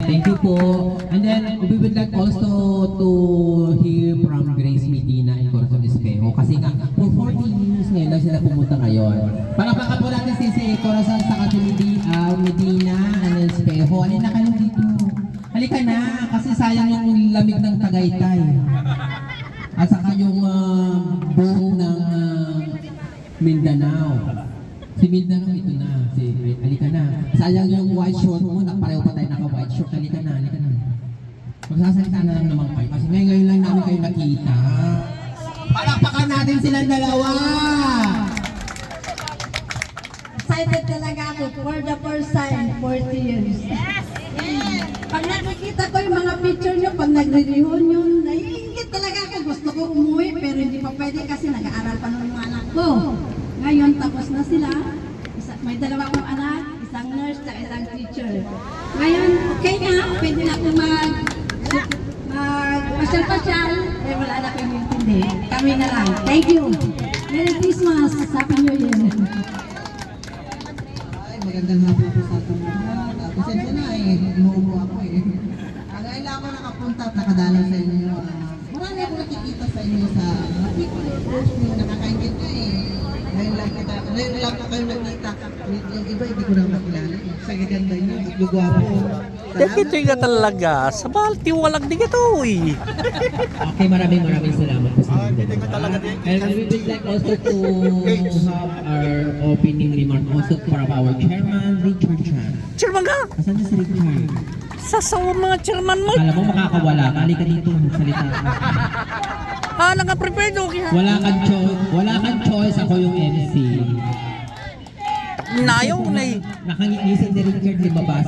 thank you po. And then, we would like also to hear from Grace Medina and Corazon Espejo. Kasi nga, for 14 years ngayon lang sila pumunta ngayon. Palakpakan po natin si Corazon sa Medina and Espejo. Halina kayo dito. Halika na, kasi sayang yung lamig ng Tagaytay. At saka yung buong ng Mindanao. Si Mindanao ito na. Halika na. Sayang yung white short mo. Pareho pa tayo naka-white short. Halika na, halika na. Magsasalita na lang naman kayo. Kasi ngayon lang namin kayo nakita. Palakpakan natin silang dalawa! Excited talaga ako for the first time, 40 years. Pag nakikita ko yung mga picture nyo, pag nagre-reunion, naiingit talaga ako. Gusto ko umuwi, pero hindi pa pwede kasi nag-aaral pa ng mga anak ko. Ngayon, tapos na sila. May dalawa akong anak, isang nurse, at isang teacher. Ngayon, okay na, pwede na ako mag-pasyal-pasyal. Eh, wala na kayong intindi. Kami na lang. Thank you. Merry Christmas. Happy New Year. Magandang hapon po sa ating lahat. Pasensya na inuubo ako Ngayon lang ako nakapunta at nakadalaw sa inyo. Marami ako nakikita sa inyo sa mga picture post nyo, nakakaingit na Ngayon lang na kayo nakita. Yung iba hindi ko na makilala. Sa gaganda nyo, at lugwapo. Dito nga talaga, sa balti walang di ito Okay, maraming salamat po sa inyo. And we would like also to have our opening remark also from our chairman, Richard Chan. Chairman ka? Asan na si Richard? Sasawa mga chairman mo. Alam mo makakawala ka, halika dito, magsalita ka. Naka-prepared okay ha? Wala kang choice, ako yung MC. Nayaw na Nakanginisip ni Richard, di ba ba?